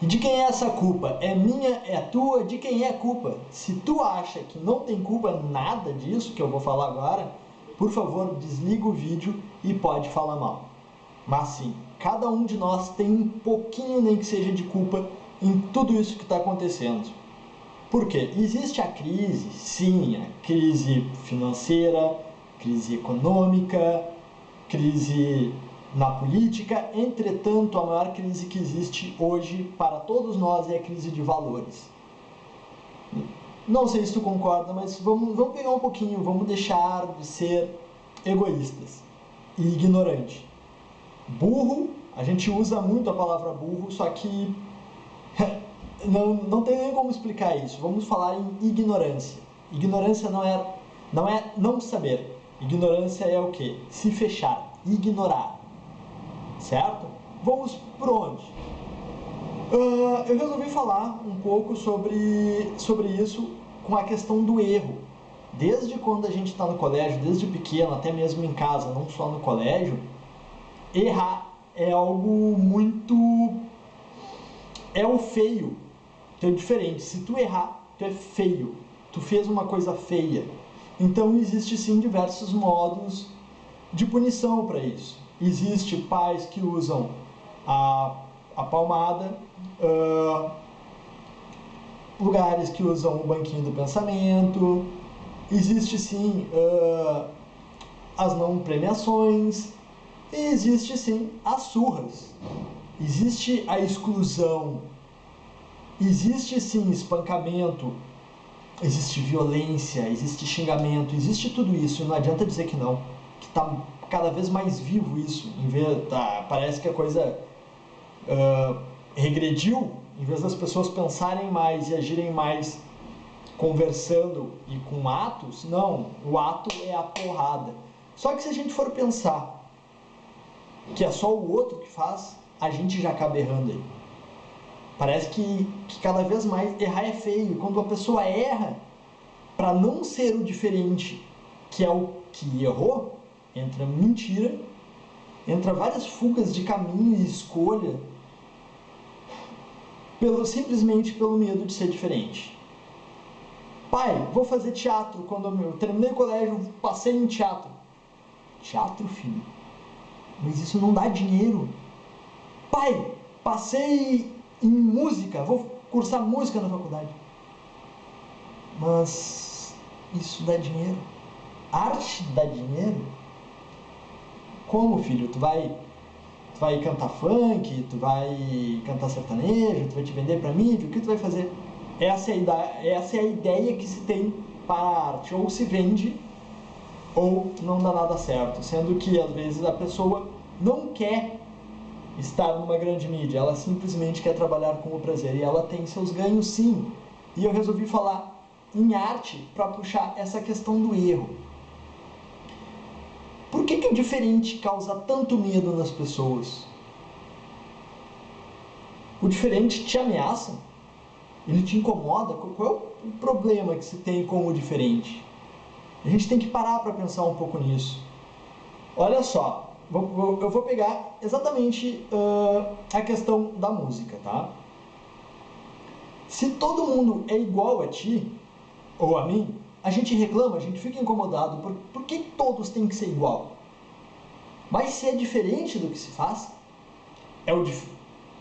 E de quem é essa culpa? É minha? É tua? De quem é a culpa? Se tu acha que não tem culpa nada disso que eu vou falar agora, por favor, desliga o vídeo e pode falar mal. Mas sim, cada um de nós tem um pouquinho, nem que seja, de culpa em tudo isso que está acontecendo. Por quê? Existe a crise, sim, a crise financeira, crise econômica, crise na política. Entretanto, a maior crise que existe hoje para todos nós é a crise de valores. Não sei se tu concorda, mas vamos pegar um pouquinho, vamos deixar de ser egoístas e ignorante. Burro, a gente usa muito a palavra burro, só que não tem nem como explicar isso. Vamos falar em ignorância. Ignorância não é não saber. Ignorância é o quê? Se fechar, ignorar. Certo? Vamos por onde? Eu resolvi falar um pouco sobre isso com a questão do erro. Desde quando a gente está no colégio, desde pequeno, até mesmo em casa, não só no colégio, errar é algo muito... é o feio. Então é diferente. Se tu errar, tu é feio. Tu fez uma coisa feia. Então existe sim diversos modos de punição para isso. Existe pais que usam a palmada, lugares que usam o banquinho do pensamento, existe sim as não premiações, e existe sim as surras, existe a exclusão, existe sim espancamento, existe violência, existe xingamento, existe tudo isso, e não adianta dizer que não, que está cada vez mais vivo isso, parece que a coisa regrediu, em vez das pessoas pensarem mais e agirem mais conversando e com atos, não, o ato é a porrada. Só que se a gente for pensar que é só o outro que faz, a gente já acaba errando aí. Parece que cada vez mais errar é feio. Quando a pessoa erra, para não ser o diferente, que é o que errou, entra mentira, entra várias fugas de caminho e escolha, simplesmente pelo medo de ser diferente. Pai, vou fazer teatro. Quando eu terminei o colégio, passei em teatro. Teatro, filho? Mas isso não dá dinheiro. Pai, passei em música. Vou cursar música na faculdade. Mas isso dá dinheiro? Arte dá dinheiro? Como, filho? Tu vai cantar funk, tu vai cantar sertanejo, tu vai te vender pra mídia, o que tu vai fazer? Essa é a ideia que se tem para a arte. Ou se vende, ou não dá nada certo. Sendo que, às vezes, a pessoa não quer estar numa grande mídia. Ela simplesmente quer trabalhar com o prazer. E ela tem seus ganhos, sim. E eu resolvi falar em arte para puxar essa questão do erro. Por que o diferente causa tanto medo nas pessoas? O diferente te ameaça? Ele te incomoda? Qual é o problema que se tem com o diferente? A gente tem que parar para pensar um pouco nisso. Olha só, eu vou pegar exatamente a questão da música, tá? Se todo mundo é igual a ti, ou a mim, a gente reclama, a gente fica incomodado. Por que todos têm que ser igual? Mas se é diferente do que se faz,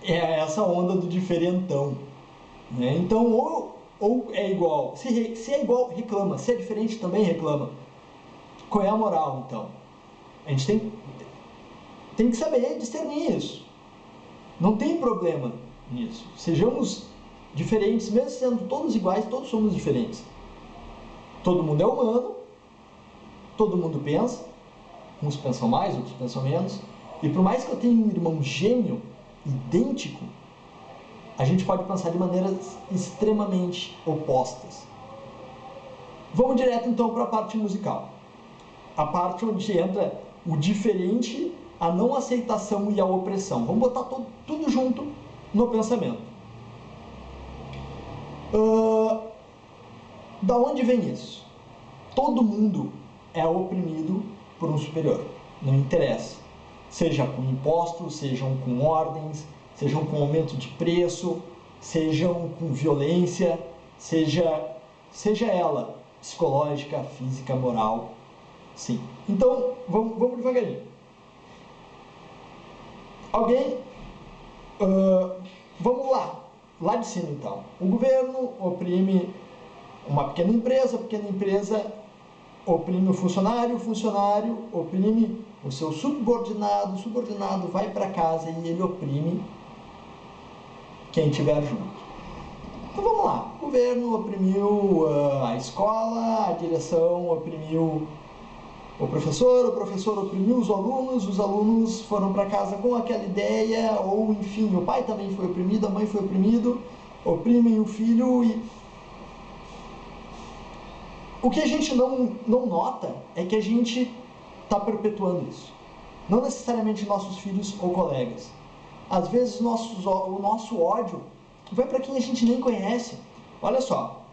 é essa onda do diferentão. Né? Então, ou é igual. Se é igual, reclama. Se é diferente, também reclama. Qual é a moral, então? A gente tem que saber discernir isso. Não tem problema nisso. Sejamos diferentes, mesmo sendo todos iguais, todos somos diferentes. Todo mundo é humano, todo mundo pensa, uns pensam mais, outros pensam menos. E por mais que eu tenha um irmão gêmeo, idêntico, a gente pode pensar de maneiras extremamente opostas. Vamos direto então para a parte musical. A parte onde entra o diferente, a não aceitação e a opressão. Vamos botar tudo junto no pensamento. Da onde vem isso? Todo mundo é oprimido por um superior. Não interessa. Seja com impostos, sejam com ordens, sejam com aumento de preço, sejam com violência, seja ela psicológica, física, moral. Sim. Então, vamos devagarinho. Alguém... vamos lá de cima então. O governo oprime uma pequena empresa, a pequena empresa oprime o funcionário oprime o seu subordinado, o subordinado vai para casa e ele oprime quem estiver junto. Então vamos lá, o governo oprimiu a escola, a direção oprimiu o professor oprimiu os alunos foram para casa com aquela ideia, ou enfim, o pai também foi oprimido, a mãe foi oprimido, oprimem o filho e... O que a gente não nota é que a gente está perpetuando isso. Não necessariamente nossos filhos ou colegas. Às vezes o nosso ódio vai para quem a gente nem conhece. Olha só.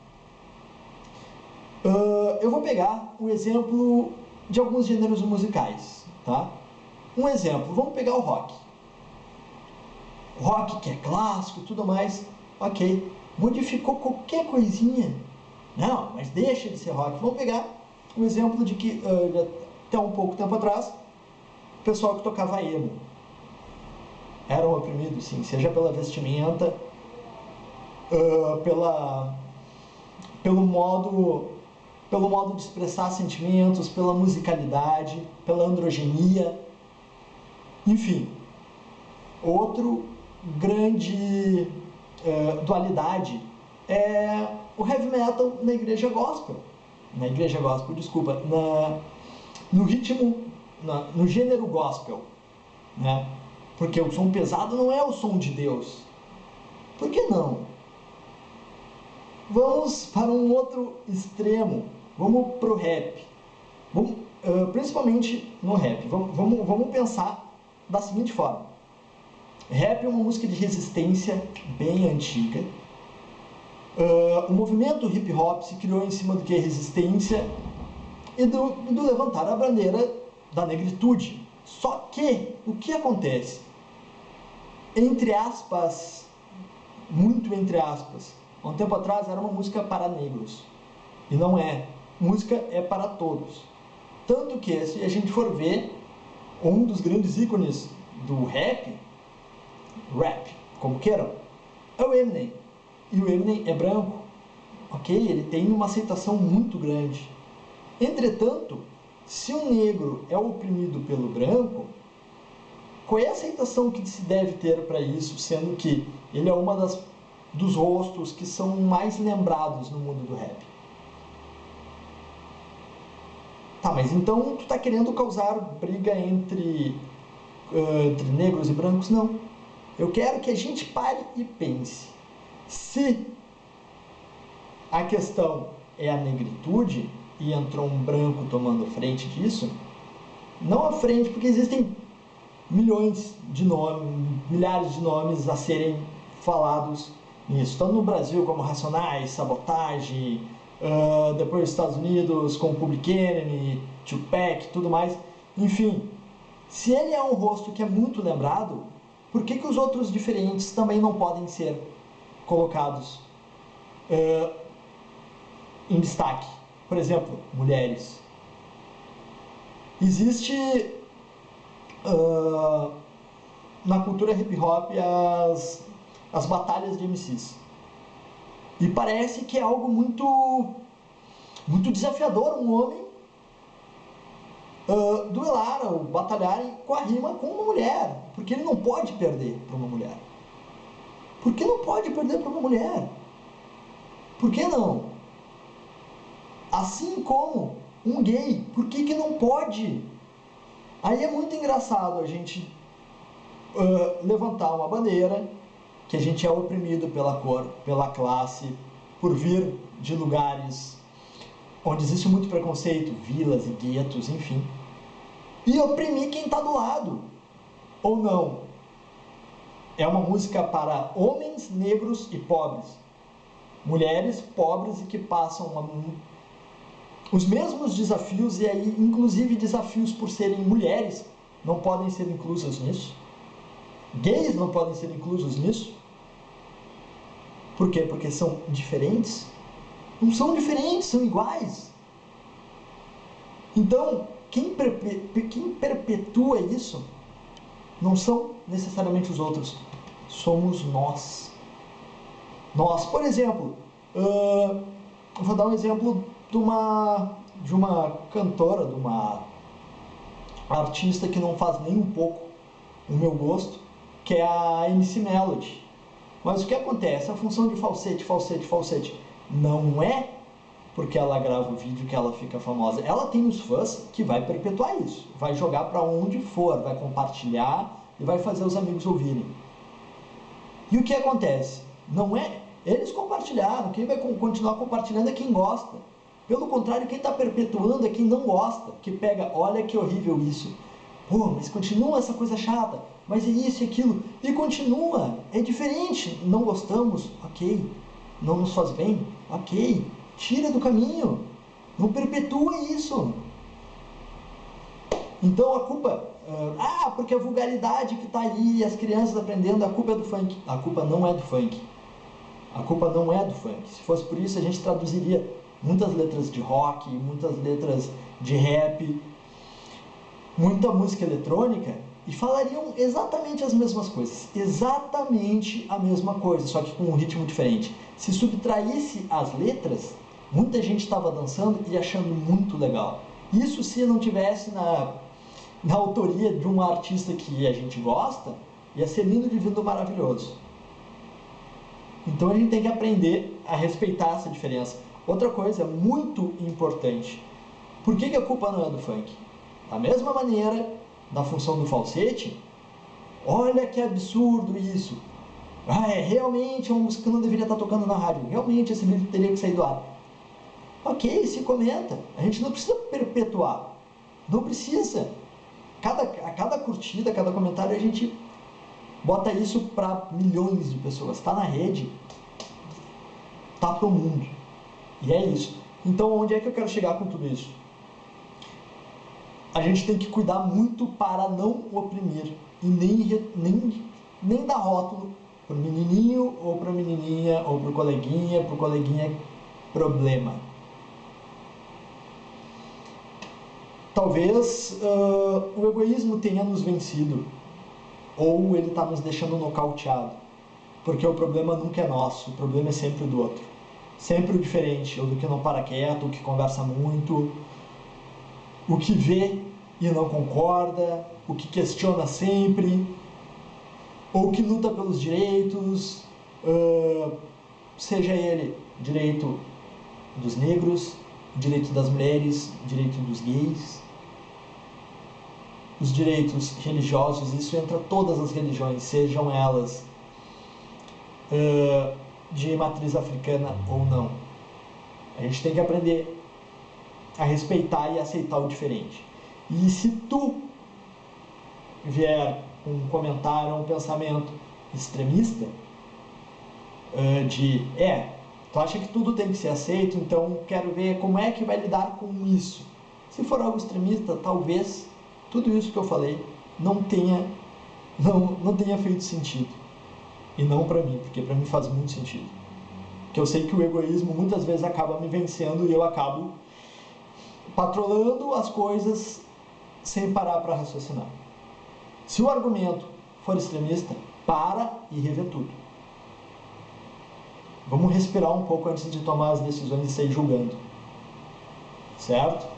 Eu vou pegar o exemplo de alguns gêneros musicais, tá? Um exemplo, vamos pegar o rock. O rock que é clássico e tudo mais, ok. Modificou qualquer coisinha. Não, mas deixa de ser rock. Vamos pegar um exemplo de que, até um pouco tempo atrás, o pessoal que tocava emo eram oprimidos, sim, seja pela vestimenta, pelo modo de expressar sentimentos, pela musicalidade, pela androgenia, enfim. Outro grande dualidade é o heavy metal na igreja gospel, no ritmo, no gênero gospel, né? Porque o som pesado não é o som de Deus. Por que não? Vamos para um outro extremo, vamos para o rap, principalmente no rap, vamos pensar da seguinte forma. Rap é uma música de resistência bem antiga. O movimento hip hop se criou em cima do que é resistência e do levantar a bandeira da negritude. Só que, o que acontece? Entre aspas, muito entre aspas, há um tempo atrás era uma música para negros. E não é. Música é para todos. Tanto que, se a gente for ver, um dos grandes ícones do rap, como queiram, é o Eminem. E o Eminem é branco, ok? Ele tem uma aceitação muito grande. Entretanto, se um negro é oprimido pelo branco, qual é a aceitação que se deve ter para isso, sendo que ele é dos rostos que são mais lembrados no mundo do rap? Tá, mas então tu tá querendo causar briga entre negros e brancos? Não. Eu quero que a gente pare e pense. Se a questão é a negritude e entrou um branco tomando frente disso, não à frente, porque existem milhares de nomes a serem falados nisso, tanto no Brasil como Racionais, Sabotagem, depois nos Estados Unidos com Public Enemy, Tupac, tudo mais. Enfim, se ele é um rosto que é muito lembrado, por que os outros diferentes também não podem ser colocados em destaque? Por exemplo, mulheres. Existe na cultura hip hop as batalhas de MCs. E parece que é algo muito desafiador um homem duelar ou batalhar com a rima com uma mulher. Porque ele não pode perder para uma mulher. Por que não pode perder para uma mulher? Por que não? Assim como um gay, por que não pode? Aí é muito engraçado a gente levantar uma bandeira que a gente é oprimido pela cor, pela classe, por vir de lugares onde existe muito preconceito, vilas e guetos, enfim, e oprimir quem está do lado, ou não. É uma música para homens negros e pobres, mulheres pobres e que passam os mesmos desafios, e aí inclusive desafios por serem mulheres não podem ser inclusas nisso. Gays não podem ser inclusos nisso? Por quê? Porque são diferentes? Não são diferentes, são iguais. Então, quem perpetua isso não são necessariamente os outros, somos nós. Nós, por exemplo, eu vou dar um exemplo de uma cantora, de uma artista que não faz nem um pouco o meu gosto, que é a MC Melody. Mas o que acontece? A função de falsete, falsete, falsete não é porque ela grava o vídeo que ela fica famosa. Ela tem os fãs que vai perpetuar isso, vai jogar para onde for, vai compartilhar e vai fazer os amigos ouvirem. E o que acontece? Não é eles compartilharam, quem vai continuar compartilhando é quem gosta. Pelo contrário, quem está perpetuando é quem não gosta, que pega, olha que horrível isso. Pô, mas continua essa coisa chata, mas é isso e aquilo. E continua, é diferente. Não gostamos, ok. Não nos faz bem, ok. Tira do caminho. Não perpetua isso. Então a culpa... porque a vulgaridade que está ali, as crianças aprendendo, a culpa é do funk. A culpa não é do funk. A culpa não é do funk. Se fosse por isso, a gente traduziria muitas letras de rock, muitas letras de rap, muita música eletrônica e falariam exatamente as mesmas coisas. Exatamente a mesma coisa, só que com um ritmo diferente. Se subtraísse as letras, muita gente estava dançando e achando muito legal. Isso se não tivesse na autoria de um artista que a gente gosta, ia ser lindo, divino, maravilhoso. Então a gente tem que aprender a respeitar essa diferença. Outra coisa muito importante, por que a culpa não é do funk? Da mesma maneira, da função do falsete, olha que absurdo isso. Realmente uma música que não deveria estar tocando na rádio, realmente esse vídeo teria que sair do ar. Ok, se comenta, a gente não precisa perpetuar, não precisa. A cada curtida, a cada comentário a gente bota isso para milhões de pessoas. Está na rede, está para o mundo. E é isso. Então, onde é que eu quero chegar com tudo isso? A gente tem que cuidar muito para não oprimir e nem dar rótulo para o menininho ou para a menininha ou para o coleguinha problema. Talvez o egoísmo tenha nos vencido, ou ele está nos deixando nocauteado, porque o problema nunca é nosso, o problema é sempre do outro, sempre o diferente, o do que não para quieto, o que conversa muito, o que vê e não concorda, o que questiona sempre, ou que luta pelos direitos, seja ele direito dos negros, direito das mulheres, direito dos gays, os direitos religiosos, isso entra todas as religiões, sejam elas de matriz africana ou não. A gente tem que aprender a respeitar e aceitar o diferente. E se tu vier com um comentário, um pensamento extremista, tu acha que tudo tem que ser aceito, então quero ver como é que vai lidar com isso. Se for algo extremista, talvez tudo isso que eu falei não tenha feito sentido. E não para mim, porque para mim faz muito sentido. Porque eu sei que o egoísmo muitas vezes acaba me vencendo e eu acabo patrolando as coisas sem parar para raciocinar. Se o argumento for extremista, para e revê tudo. Vamos respirar um pouco antes de tomar as decisões e sair julgando. Certo?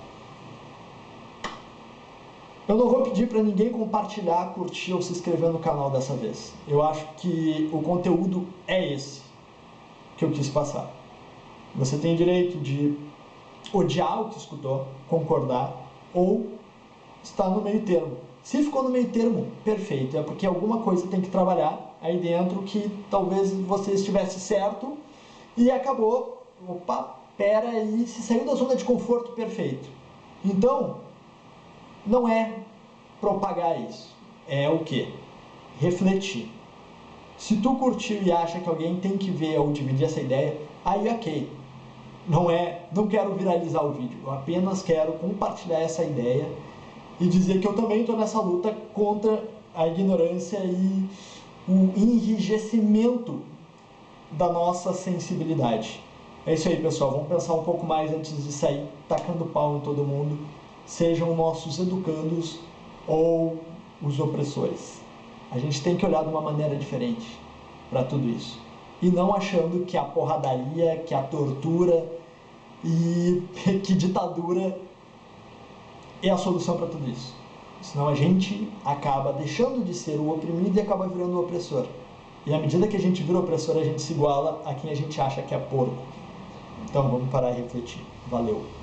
Eu não vou pedir para ninguém compartilhar, curtir ou se inscrever no canal dessa vez. Eu acho que o conteúdo é esse que eu quis passar. Você tem direito de odiar o que escutou, concordar ou estar no meio termo. Se ficou no meio termo, perfeito. É porque alguma coisa tem que trabalhar aí dentro que talvez você estivesse certo e acabou. Opa, pera aí, se saiu da zona de conforto, perfeito. Então, não é propagar isso. É o quê? Refletir. Se tu curtiu e acha que alguém tem que ver ou dividir essa ideia, aí ok. Não quero viralizar o vídeo, eu apenas quero compartilhar essa ideia e dizer que eu também estou nessa luta contra a ignorância e o enrijecimento da nossa sensibilidade. É isso aí, pessoal. Vamos pensar um pouco mais antes de sair tacando pau em todo mundo, sejam nossos educandos ou os opressores. A gente tem que olhar de uma maneira diferente para tudo isso. E não achando que a porradaria, que a tortura e que ditadura é a solução para tudo isso. Senão a gente acaba deixando de ser o oprimido e acaba virando o opressor. E à medida que a gente vira opressor, a gente se iguala a quem a gente acha que é porco. Então vamos parar e refletir. Valeu!